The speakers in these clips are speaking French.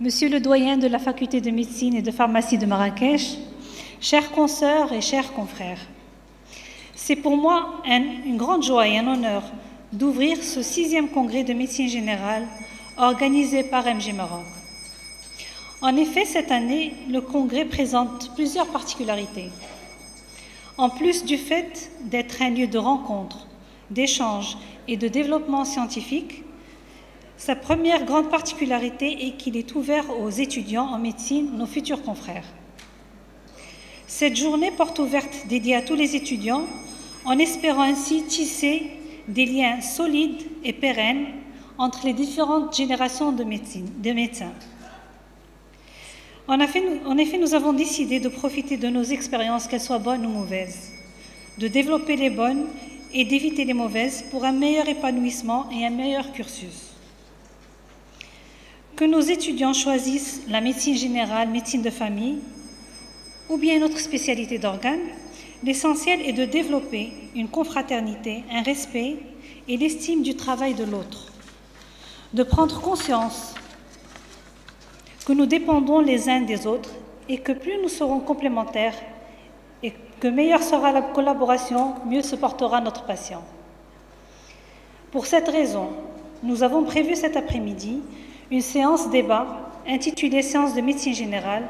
Monsieur le doyen de la faculté de médecine et de pharmacie de Marrakech, chères consoeurs et chers confrères, c'est pour moi une grande joie et un honneur d'ouvrir ce 6e congrès de médecine générale organisé par MG Maroc. En effet, cette année, le congrès présente plusieurs particularités. En plus du fait d'être un lieu de rencontre, d'échange et de développement scientifique, sa première grande particularité est qu'il est ouvert aux étudiants en médecine, nos futurs confrères. Cette journée porte ouverte dédiée à tous les étudiants, en espérant ainsi tisser des liens solides et pérennes entre les différentes générations de médecins. En effet, nous avons décidé de profiter de nos expériences, qu'elles soient bonnes ou mauvaises, de développer les bonnes et d'éviter les mauvaises pour un meilleur épanouissement et un meilleur cursus. Que nos étudiants choisissent la médecine générale, médecine de famille ou bien une autre spécialité d'organes, l'essentiel est de développer une confraternité, un respect et l'estime du travail de l'autre, de prendre conscience que nous dépendons les uns des autres et que plus nous serons complémentaires et que meilleure sera la collaboration, mieux se portera notre patient. Pour cette raison, nous avons prévu cet après-midi une séance débat intitulée « Séance de médecine générale »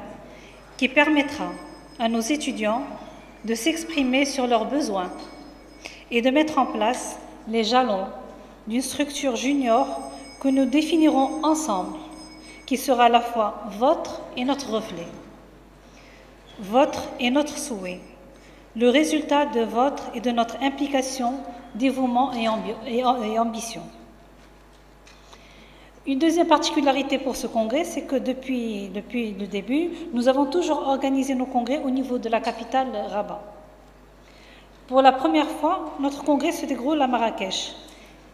qui permettra à nos étudiants de s'exprimer sur leurs besoins et de mettre en place les jalons d'une structure junior que nous définirons ensemble, qui sera à la fois votre et notre reflet, votre et notre souhait, le résultat de votre et de notre implication, dévouement et ambition. Une deuxième particularité pour ce congrès, c'est que depuis le début, nous avons toujours organisé nos congrès au niveau de la capitale Rabat. Pour la première fois, notre congrès se déroule à Marrakech,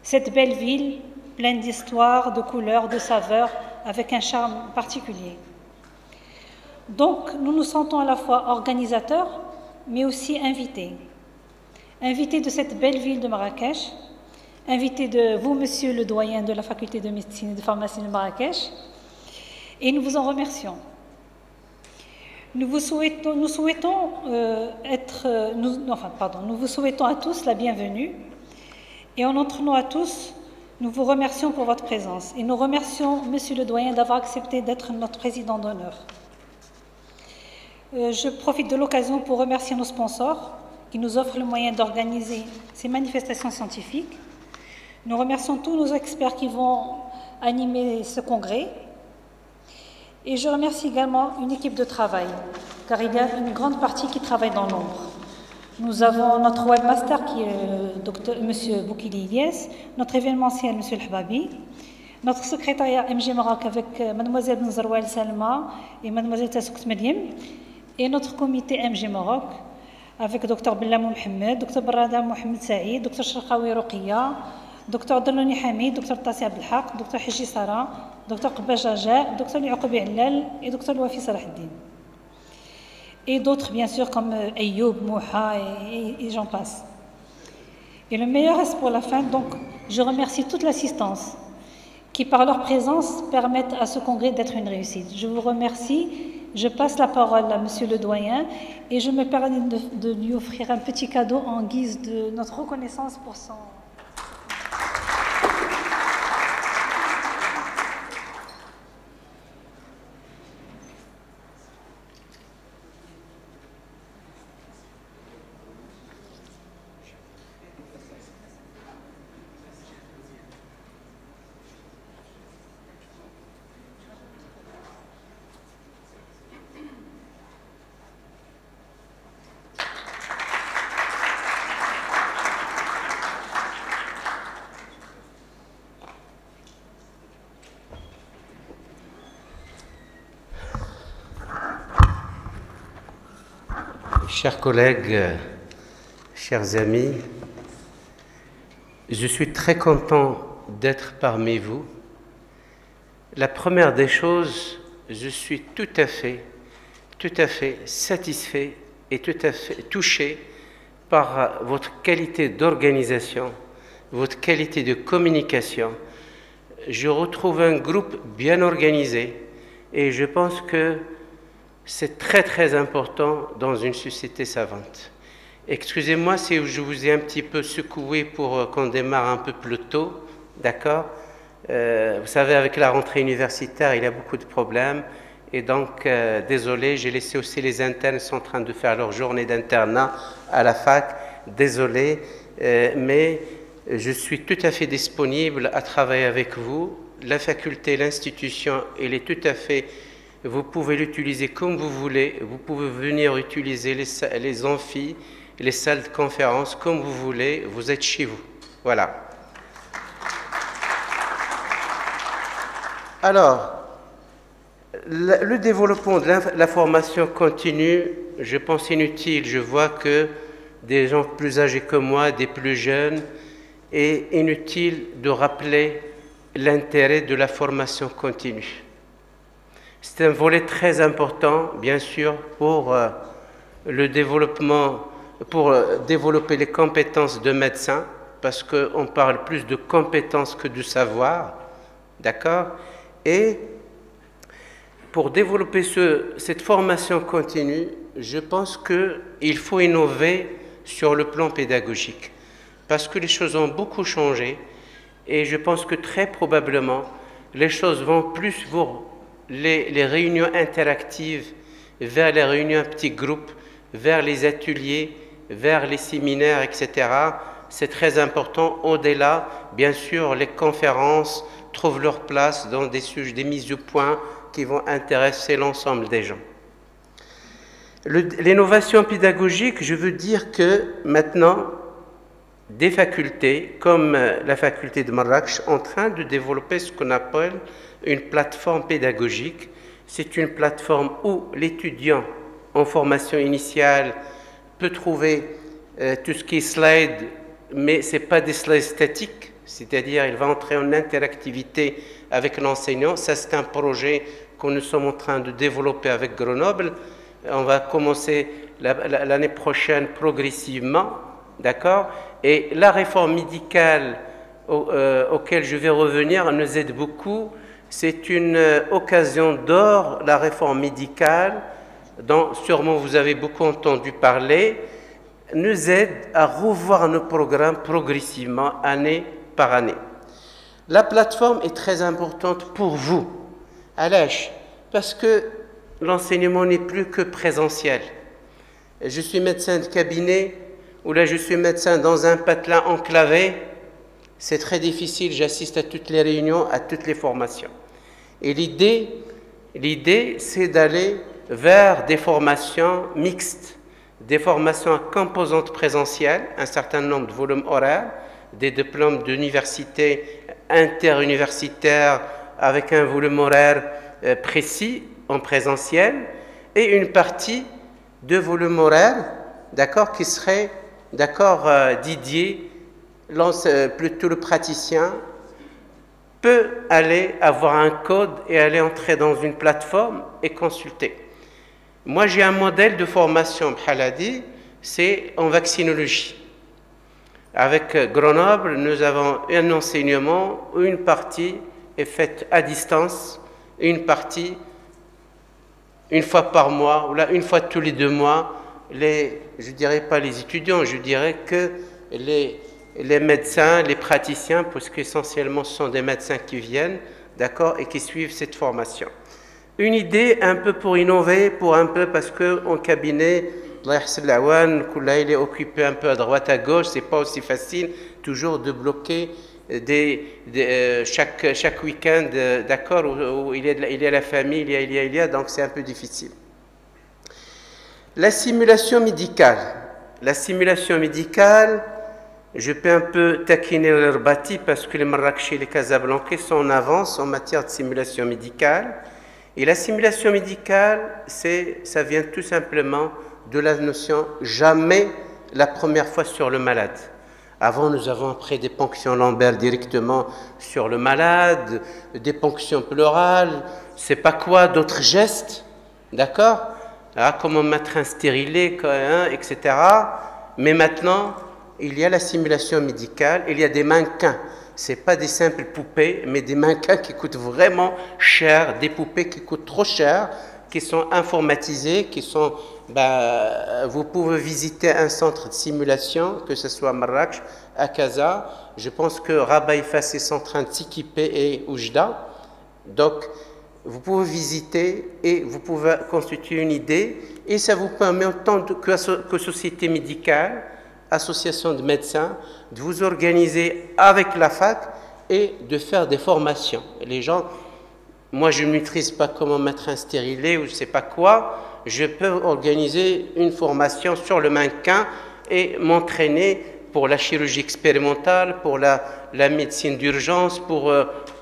cette belle ville pleine d'histoire, de couleurs, de saveurs, avec un charme particulier. Donc, nous nous sentons à la fois organisateurs, mais aussi invités. Invités de cette belle ville de Marrakech, invités de vous, monsieur le doyen de la faculté de médecine et de pharmacie de Marrakech, et nous vous en remercions. Nous vous souhaitons à tous la bienvenue, et en notre nom à tous, nous vous remercions pour votre présence et nous remercions monsieur le doyen d'avoir accepté d'être notre président d'honneur. Je profite de l'occasion pour remercier nos sponsors qui nous offrent le moyen d'organiser ces manifestations scientifiques. Nous remercions tous nos experts qui vont animer ce congrès. Et je remercie également une équipe de travail, car il y a une grande partie qui travaille dans l'ombre. Nous avons notre webmaster qui est M. Boukili Ilyes, notre événementiel M. El Hababi, notre secrétariat MG Maroc avec Mlle Nzarwal Salma et Mlle Tassouk Meriem, et notre comité MG Maroc avec Dr Bellamou Mohamed, Dr Barada Mohamed Saïd, Dr Sharqawi Roqiya, Dr Daloni Hamid, Dr Tassi Abdelhaq, Dr Hiji Sara, Dr Qba Jaja, Dr Liaqoubi Allal et Dr Wafi Salahuddin. Et d'autres, bien sûr, comme Ayoub, Mouha et j'en passe. Et le meilleur reste pour la fin, donc je remercie toute l'assistance qui, par leur présence, permettent à ce congrès d'être une réussite. Je vous remercie, je passe la parole à monsieur le doyen et je me permets de lui offrir un petit cadeau en guise de notre reconnaissance pour son... Chers collègues, chers amis, je suis très content d'être parmi vous. La première des choses, je suis tout à fait satisfait et tout à fait touché par votre qualité d'organisation, votre qualité de communication. Je retrouve un groupe bien organisé Et je pense que c'est très très important dans une société savante. Excusez-moi si je vous ai un petit peu secoué pour qu'on démarre un peu plus tôt, d'accord? Vous savez, avec la rentrée universitaire, il y a beaucoup de problèmes. Et donc, désolé, j'ai laissé aussi les internes, ils sont en train de faire leur journée d'internat à la fac. Désolé, mais je suis tout à fait disponible à travailler avec vous. La faculté, l'institution, elle est tout à fait... Vous pouvez l'utiliser comme vous voulez. Vous pouvez venir utiliser les amphis, les salles de conférence comme vous voulez. Vous êtes chez vous. Voilà. Alors, le développement de la formation continue, je pense inutile. Je vois que des gens plus âgés que moi, des plus jeunes, et inutile de rappeler l'intérêt de la formation continue. C'est un volet très important, bien sûr, pour le développement, pour développer les compétences de médecins, parce qu'on parle plus de compétences que de savoir, d'accord? Et pour développer cette formation continue, je pense qu'il faut innover sur le plan pédagogique, parce que les choses ont beaucoup changé, et je pense que très probablement, les choses vont plus vers les réunions interactives, vers les réunions en petits groupes, vers les ateliers, vers les séminaires, etc. C'est très important. Au-delà, bien sûr, les conférences trouvent leur place dans des sujets, des mises au point qui vont intéresser l'ensemble des gens. L'innovation pédagogique, je veux dire que maintenant, des facultés, comme la faculté de Marrakech, sont en train de développer ce qu'on appelle une plateforme pédagogique. C'est une plateforme où l'étudiant en formation initiale peut trouver tout ce qui est slide, mais ce n'est pas des slides statiques, c'est-à-dire il va entrer en interactivité avec l'enseignant. Ça, c'est un projet que nous sommes en train de développer avec Grenoble. On va commencer l'année prochaine progressivement, d'accord? Et la réforme médicale auquel je vais revenir nous aide beaucoup. C'est une occasion d'or, la réforme médicale, dont sûrement vous avez beaucoup entendu parler, nous aide à revoir nos programmes progressivement, année par année. La plateforme est très importante pour vous. Alash, parce que l'enseignement n'est plus que présentiel. Je suis médecin de cabinet, ou là je suis médecin dans un patelin enclavé, c'est très difficile, j'assiste à toutes les réunions, à toutes les formations. Et l'idée, c'est d'aller vers des formations mixtes, des formations à composante présentielle, un certain nombre de volumes horaires, des diplômes d'université interuniversitaires avec un volume horaire précis en présentiel, et une partie de volume horaire, d'accord, qui serait, d'accord, dédié, plutôt le praticien peut aller avoir un code et aller entrer dans une plateforme et consulter. Moi, j'ai un modèle de formation, Bhaladi, c'est en vaccinologie. Avec Grenoble, nous avons un enseignement où une partie est faite à distance, et une partie une fois par mois, ou là une fois tous les 2 mois. Je dirais pas les étudiants, je dirais que les médecins, les praticiens, parce qu'essentiellement ce sont des médecins qui viennent, d'accord, et qui suivent cette formation. Une idée un peu pour innover, parce qu'en cabinet, il est occupé un peu à droite, à gauche, c'est pas aussi facile toujours de bloquer chaque week-end, d'accord, où il y a la famille, il y a, donc c'est un peu difficile. La simulation médicale. La simulation médicale, je peux un peu taquiner l'Herbati parce que les Marrakechis et les Casablancais sont en avance en matière de simulation médicale. Et la simulation médicale, ça vient tout simplement de la notion jamais la première fois sur le malade. Avant, nous avons après des ponctions lombaires directement sur le malade, des ponctions pleurales, c'est pas quoi, d'autres gestes, d'accord? Comment mettre un stérilet, etc. Mais maintenant, il y a la simulation médicale, il y a des mannequins Ce n'est pas des simples poupées, mais des mannequins qui coûtent vraiment cher, des poupées qui coûtent trop cher, qui sont informatisées, qui sont... vous pouvez visiter un centre de simulation, que ce soit à Marrakech, à Casa. Je pense que Rabat et Fès sont en train de s'équiper et Oujda. Donc, vous pouvez visiter et vous pouvez constituer une idée. Et ça vous permet, en tant que société médicale, association de médecins, de vous organiser avec la fac et de faire des formations. Les gens, moi je ne maîtrise pas comment mettre un stérilet ou je ne sais pas quoi, je peux organiser une formation sur le mannequin et m'entraîner pour la chirurgie expérimentale, pour la médecine d'urgence, pour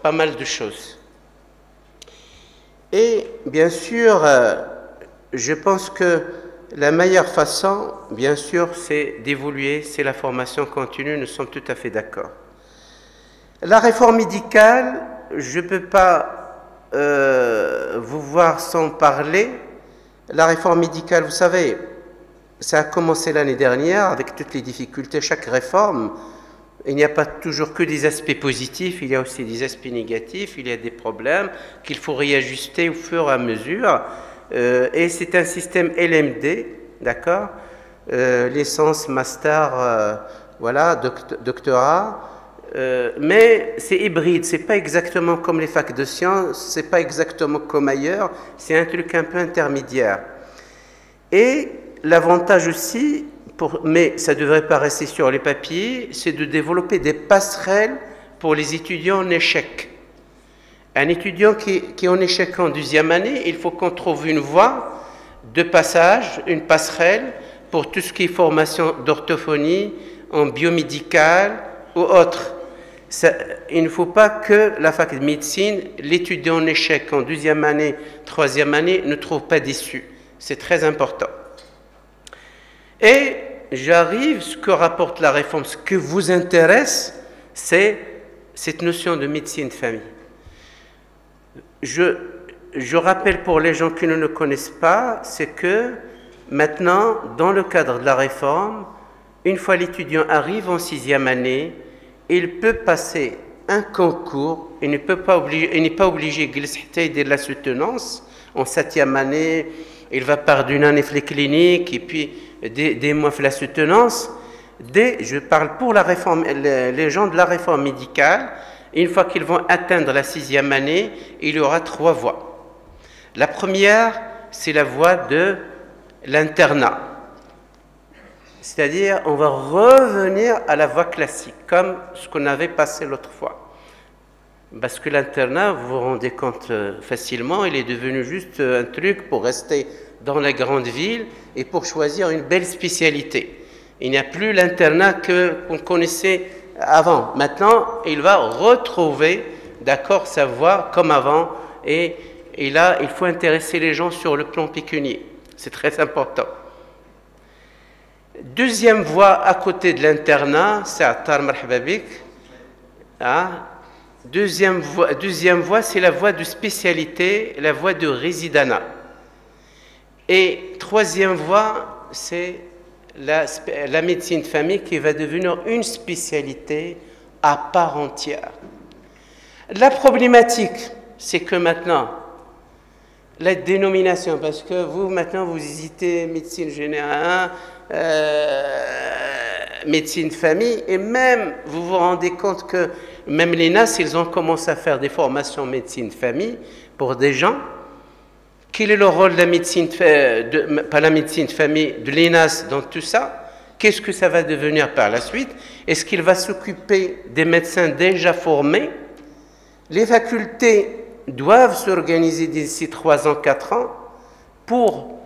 pas mal de choses. Et bien sûr, je pense que la meilleure façon, bien sûr, c'est d'évoluer, c'est la formation continue, nous sommes tout à fait d'accord. La réforme médicale, je ne peux pas vous voir sans parler. La réforme médicale, vous savez, ça a commencé l'année dernière avec toutes les difficultés. Chaque réforme, il n'y a pas toujours que des aspects positifs, il y a aussi des aspects négatifs, il y a des problèmes qu'il faut réajuster au fur et à mesure. Et c'est un système LMD, d'accord, licence, master, voilà, doctorat, mais c'est hybride, c'est pas exactement comme les facs de sciences, c'est pas exactement comme ailleurs, c'est un truc un peu intermédiaire. Et l'avantage aussi, mais ça ne devrait pas rester sur les papiers, c'est de développer des passerelles pour les étudiants en échec. Un étudiant qui est en échec en deuxième année, il faut qu'on trouve une voie de passage, une passerelle pour tout ce qui est formation d'orthophonie, en biomédical ou autre. Il ne faut pas que la fac de médecine, l'étudiant en échec en deuxième année, troisième année, ne trouve pas d'issue. C'est très important. Et j'arrive, ce que rapporte la réforme, ce que vous intéresse, c'est cette notion de médecine de famille. Je rappelle pour les gens qui ne le connaissent pas, c'est que maintenant, dans le cadre de la réforme, une fois l'étudiant arrive en sixième année, il peut passer un concours, il n'est pas obligé de la soutenance. En septième année, il va par d'une année les cliniques et puis des mois la soutenance. Je parle pour la réforme, les gens de la réforme médicale. Une fois qu'ils vont atteindre la sixième année, il y aura trois voies. La première, c'est la voie de l'internat. C'est-à-dire, on va revenir à la voie classique, comme ce qu'on avait passé l'autre fois. Parce que l'internat, vous vous rendez compte facilement, il est devenu juste un truc pour rester dans la grande ville et pour choisir une belle spécialité. Il n'y a plus l'internat qu'on connaissait avant. Maintenant, il va retrouver, d'accord, sa voie comme avant. Et là, il faut intéresser les gens sur le plan pécunier. C'est très important. Deuxième voie à côté de l'internat, c'est Attar Marhababik. Deuxième voie, c'est la voie de spécialité, la voie de résidanat. Et troisième voie, c'est la médecine de famille qui va devenir une spécialité à part entière. La problématique, c'est que maintenant, la dénomination, parce que vous, maintenant, vous hésitez médecine générale, médecine de famille, et même, vous vous rendez compte que même les NAS, ils ont commencé à faire des formations médecine de famille pour des gens. Quel est le rôle de la médecine, pas la médecine de famille, de l'ENAS dans tout ça? Qu'est-ce que ça va devenir par la suite? Est-ce qu'il va s'occuper des médecins déjà formés? Les facultés doivent s'organiser d'ici 3 ans, 4 ans pour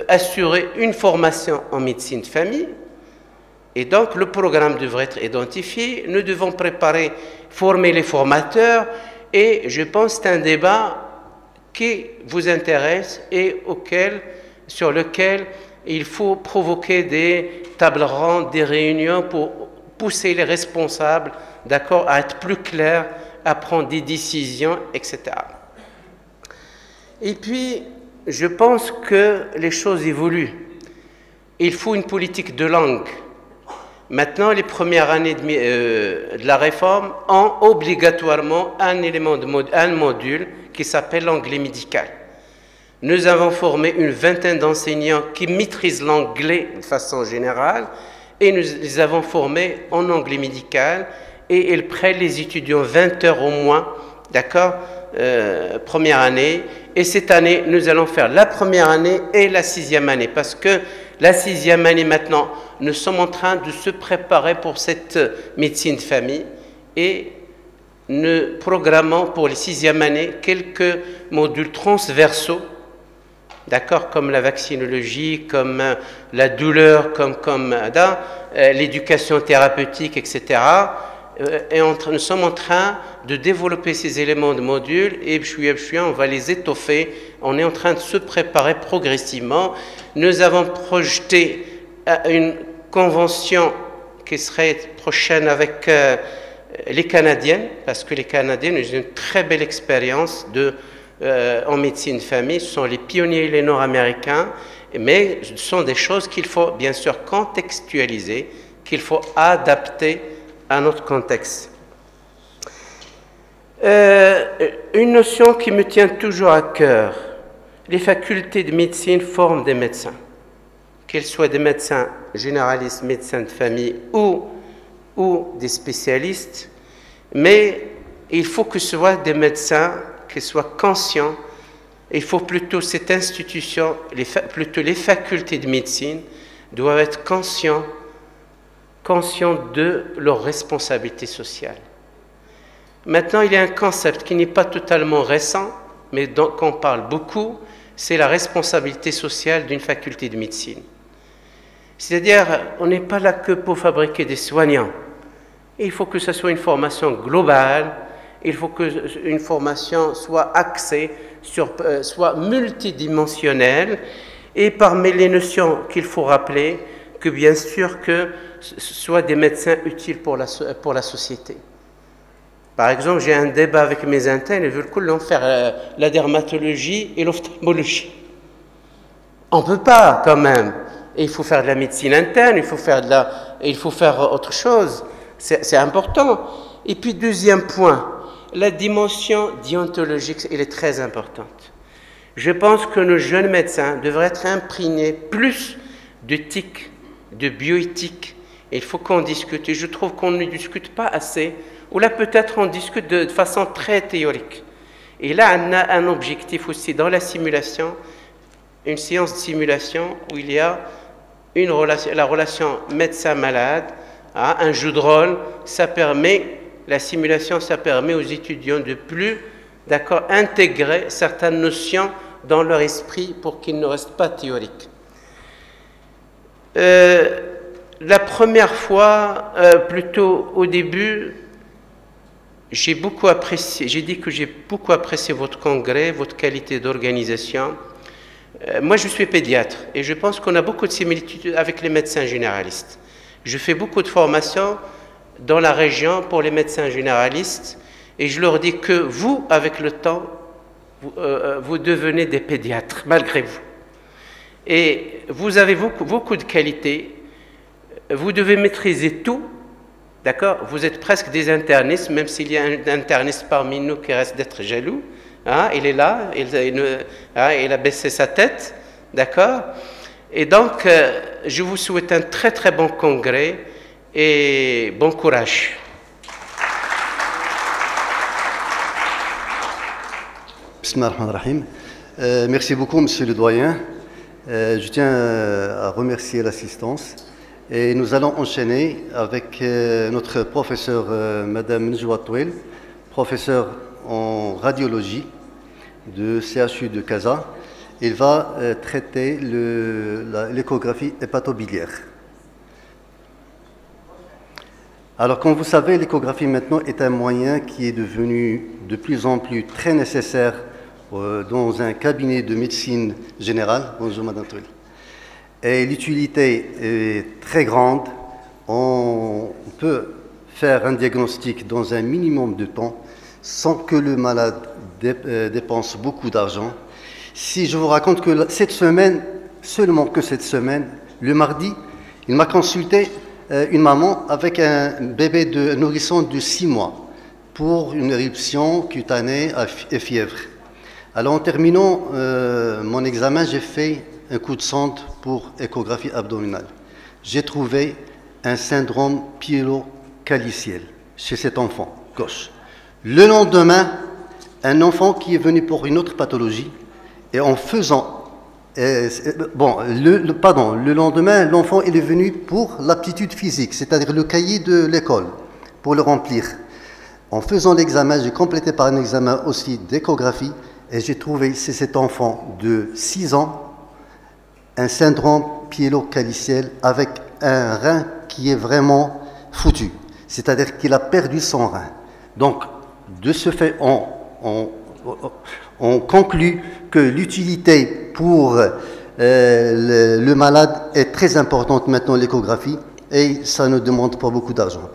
assurer une formation en médecine de famille. Et donc, le programme devrait être identifié. Nous devons former les formateurs. Et je pense que c'est un débat qui vous intéresse et sur lequel il faut provoquer des tables rondes, des réunions pour pousser les responsables, d'accord, à être plus clairs, à prendre des décisions, etc. Et puis, je pense que les choses évoluent. Il faut une politique de langue. Maintenant, les premières années de la réforme ont obligatoirement un module qui s'appelle l'anglais médical. Nous avons formé une vingtaine d'enseignants qui maîtrisent l'anglais de façon générale et nous les avons formés en anglais médical et ils prennent les étudiants 20 heures au moins, d'accord, première année. Et cette année, nous allons faire la première année et la 6e année parce que la 6e année maintenant, nous sommes en train de se préparer pour cette médecine de famille et nous programmons pour les 6e année quelques modules transversaux, d'accord, comme la vaccinologie, comme la douleur, comme l'éducation thérapeutique, etc. Et nous sommes en train de développer ces éléments de modules et on va les étoffer. On est en train de se préparer progressivement. Nous avons projeté une convention qui serait prochaine avec les Canadiens, parce que les Canadiens ont une très belle expérience en médecine de famille. Ce sont les pionniers, les Nord-Américains, mais ce sont des choses qu'il faut bien sûr contextualiser, qu'il faut adapter à notre contexte. Une notion qui me tient toujours à cœur, les facultés de médecine forment des médecins, qu'ils soient des médecins généralistes, médecins de famille ou des spécialistes, mais il faut que ce soit des médecins qui soient conscients. Il faut plutôt cette institution, plutôt les facultés de médecine doivent être conscients de leurs responsabilités sociales. Maintenant, il y a un concept qui n'est pas totalement récent, mais qu'on parle beaucoup, c'est la responsabilité sociale d'une faculté de médecine. C'est-à-dire, on n'est pas là que pour fabriquer des soignants. Il faut que ce soit une formation globale, il faut qu'une formation soit axée, soit multidimensionnelle, et parmi les notions qu'il faut rappeler, que bien sûr que ce soit des médecins utiles pour la société. Par exemple, j'ai un débat avec mes internes, ils veulent qu'on faire la dermatologie et l'ophtalmologie. On ne peut pas quand même. Et il faut faire de la médecine interne, il faut faire autre chose. C'est important. Et puis deuxième point, la dimension déontologique, elle est très importante. Je pense que nos jeunes médecins devraient être imprégnés plus d'éthique, de bioéthique. Il faut qu'on discute. Et je trouve qu'on ne discute pas assez. Ou là, peut-être on discute de façon très théorique. Et là, on a un objectif aussi dans la simulation, une séance de simulation où il y a la relation médecin-malade, un jeu de rôle. La simulation, ça permet aux étudiants de plus, intégrer certaines notions dans leur esprit pour qu'ils ne restent pas théoriques. La première fois, plutôt au début, j'ai dit que j'ai beaucoup apprécié votre congrès, votre qualité d'organisation. Moi, je suis pédiatre et je pense qu'on a beaucoup de similitudes avec les médecins généralistes. Je fais beaucoup de formations dans la région pour les médecins généralistes et je leur dis que vous, avec le temps, vous devenez des pédiatres, malgré vous. Et vous avez beaucoup de qualités. Vous devez maîtriser tout. D'accord? Vous êtes presque des internistes, même s'il y a un interniste parmi nous qui reste d'être jaloux. Il est là, il a baissé sa tête. D'accord? Et donc, je vous souhaite un très très bon congrès et bon courage. Bismillahirrahmanirrahim. Merci beaucoup, monsieur le doyen. Je tiens à remercier l'assistance. Et nous allons enchaîner avec notre professeur, Madame Nejwa Touel, professeure en radiologie de CHU de Casa. Il va traiter l'échographie hépatobiliaire. Alors, comme vous savez, l'échographie maintenant est un moyen qui est devenu de plus en plus très nécessaire dans un cabinet de médecine générale. Bonjour, Madame Touel. Et l'utilité est très grande. On peut faire un diagnostic dans un minimum de temps sans que le malade dépense beaucoup d'argent. Si je vous raconte que cette semaine, seulement que cette semaine, le mardi, il m'a consulté une maman avec un bébé de nourrisson de 6 mois pour une éruption cutanée et fièvre. Alors en terminant mon examen, j'ai fait un coup de sonde pour échographie abdominale. J'ai trouvé un syndrome pyélocaliciel chez cet enfant gauche. Le lendemain, un enfant qui est venu pour une autre pathologie, et en faisant... le lendemain, l'enfant est venu pour l'aptitude physique, c'est-à-dire le cahier de l'école, pour le remplir. En faisant l'examen, j'ai complété par un examen aussi d'échographie, et j'ai trouvé chez cet enfant de 6 ans un syndrome pyélocaliciel avec un rein qui est vraiment foutu, c'est-à-dire qu'il a perdu son rein. Donc, de ce fait, on conclut que l'utilité pour le malade est très importante maintenant, l'échographie, et ça ne demande pas beaucoup d'argent.